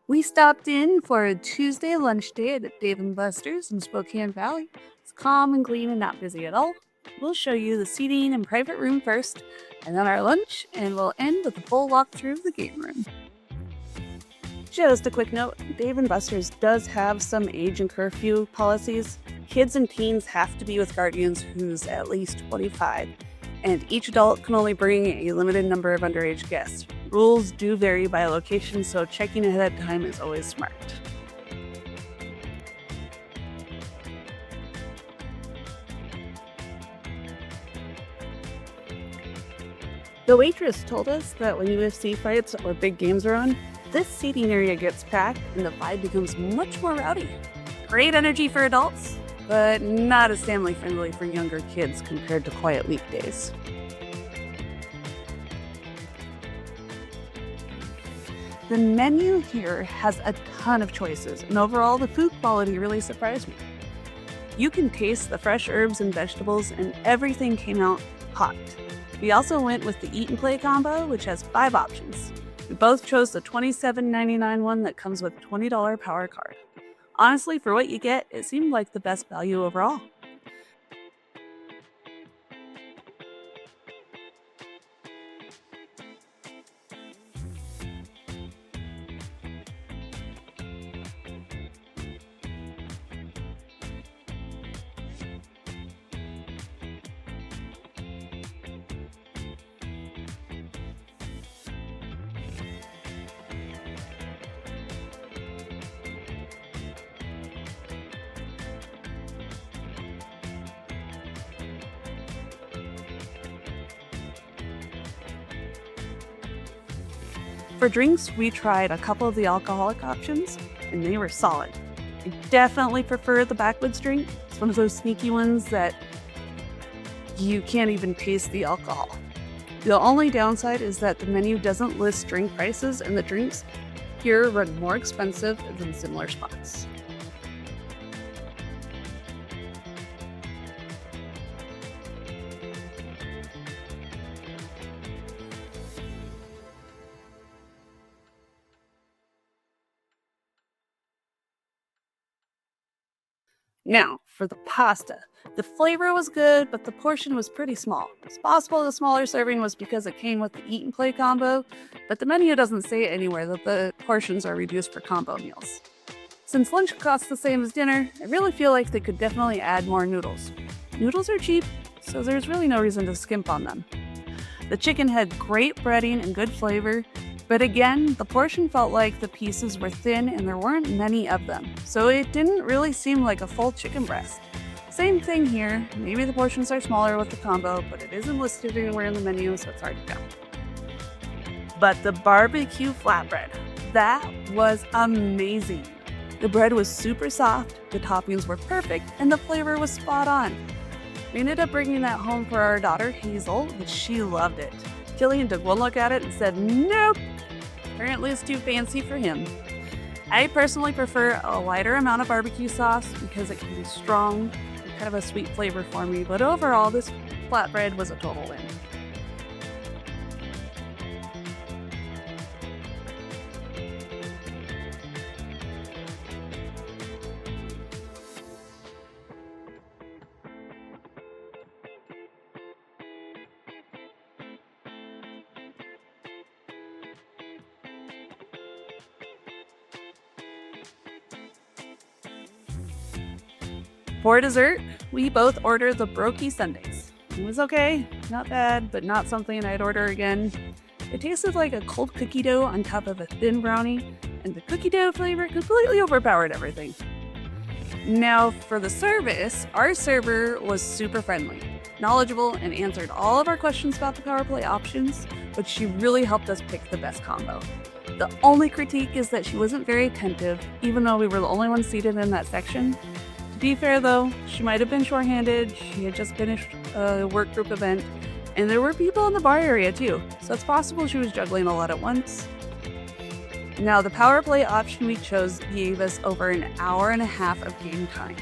We stopped in for a Tuesday lunch date at Dave & Buster's in Spokane Valley. It's calm and clean and not busy at all. We'll show you the seating and private room first, and then our lunch, and we'll end with a full walkthrough of the game room. Just a quick note, Dave & Buster's does have some age and curfew policies. Kids and teens have to be with guardians who's at least 25, and each adult can only bring a limited number of underage guests. Rules do vary by location, so checking ahead of time is always smart. The waitress told us that when UFC fights or big games are on, this seating area gets packed and the vibe becomes much more rowdy. Great energy for adults, but not as family friendly for younger kids compared to quiet weekdays. The menu here has a ton of choices, and overall the food quality really surprised me. You can taste the fresh herbs and vegetables, and everything came out hot. We also went with the Eat and Play combo, which has 5 options. We both chose the $27.99 one that comes with a $20 power card. Honestly, for what you get, it seemed like the best value overall. For drinks, we tried a couple of the alcoholic options, and they were solid. I definitely prefer the Backwoods drink. It's one of those sneaky ones that you can't even taste the alcohol. The only downside is that the menu doesn't list drink prices, and the drinks here run more expensive than similar spots. Now, for the pasta. The flavor was good, but the portion was pretty small. It's possible the smaller serving was because it came with the Eat and Play combo, but the menu doesn't say anywhere that the portions are reduced for combo meals. Since lunch costs the same as dinner, I really feel like they could definitely add more noodles. Noodles are cheap, so there's really no reason to skimp on them. The chicken had great breading and good flavor, but again, the portion felt like the pieces were thin and there weren't many of them, so it didn't really seem like a full chicken breast. Same thing here, maybe the portions are smaller with the combo, but it isn't listed anywhere in the menu, so it's hard to tell. But the barbecue flatbread, that was amazing. The bread was super soft, the toppings were perfect, and the flavor was spot on. We ended up bringing that home for our daughter Hazel, and she loved it. Killian took one look at it and said, "Nope, apparently it's too fancy for him." I personally prefer a lighter amount of barbecue sauce because it can be strong and kind of a sweet flavor for me, but overall this flatbread was a total win. For dessert, we both ordered the Brookie Sundaes. It was okay, not bad, but not something I'd order again. It tasted like a cold cookie dough on top of a thin brownie, and the cookie dough flavor completely overpowered everything. Now, for the service, our server was super friendly, knowledgeable, and answered all of our questions about the power play options, but she really helped us pick the best combo. The only critique is that she wasn't very attentive, even though we were the only ones seated in that section. To be fair though, she might have been shorthanded, she had just finished a work group event, and there were people in the bar area too, so it's possible she was juggling a lot at once. Now, the power play option we chose gave us over an hour and a half of game time.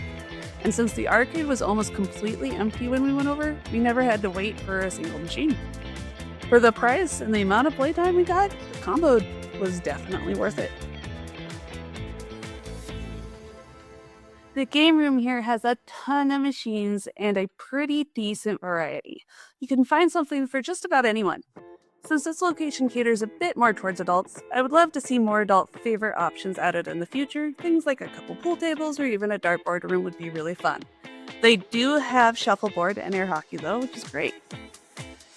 And since the arcade was almost completely empty when we went over, we never had to wait for a single machine. For the price and the amount of playtime we got, the combo was definitely worth it. The game room here has a ton of machines and a pretty decent variety. You can find something for just about anyone. Since this location caters a bit more towards adults, I would love to see more adult favorite options added in the future. Things like a couple pool tables or even a dartboard room would be really fun. They do have shuffleboard and air hockey though, which is great.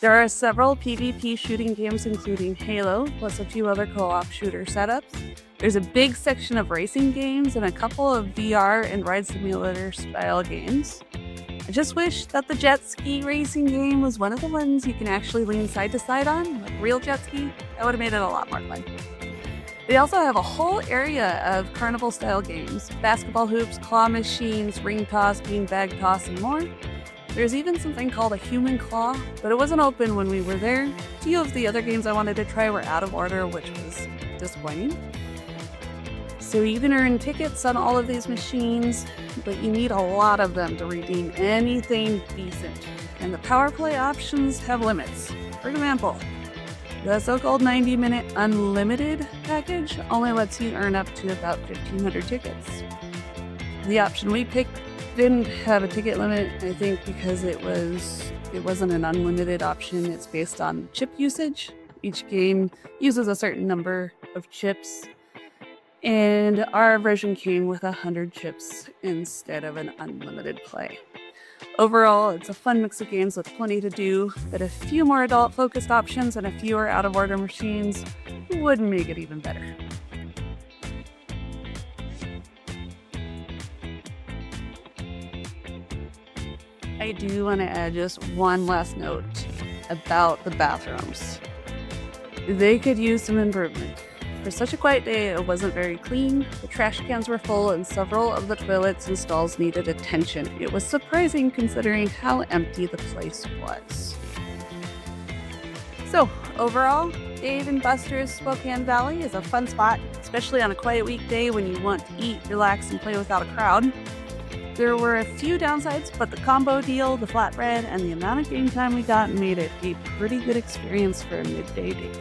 There are several PvP shooting games including Halo, plus a few other co-op shooter setups. There's a big section of racing games and a couple of VR and ride simulator style games. I just wish that the jet ski racing game was one of the ones you can actually lean side to side on, like a real jet ski. That would have made it a lot more fun. They also have a whole area of carnival style games, basketball hoops, claw machines, ring toss, beanbag toss, and more. There's even something called a human claw, but it wasn't open when we were there. A few of the other games I wanted to try were out of order, which was disappointing. So you can earn tickets on all of these machines, but you need a lot of them to redeem anything decent. And the power play options have limits. For example, the so-called 90-minute unlimited package only lets you earn up to about 1,500 tickets. The option we picked didn't have a ticket limit, I think because it wasn't an unlimited option. It's based on chip usage. Each game uses a certain number of chips, and our version came with 100 chips instead of an unlimited play. Overall, it's a fun mix of games with plenty to do, but a few more adult-focused options and a fewer out-of-order machines would make it even better. I do want to add just one last note about the bathrooms. They could use some improvement. For such a quiet day, it wasn't very clean, the trash cans were full, and several of the toilets and stalls needed attention. It was surprising considering how empty the place was. So, overall, Dave & Buster's Spokane Valley is a fun spot, especially on a quiet weekday when you want to eat, relax, and play without a crowd. There were a few downsides, but the combo deal, the flatbread, and the amount of game time we got made it a pretty good experience for a midday date.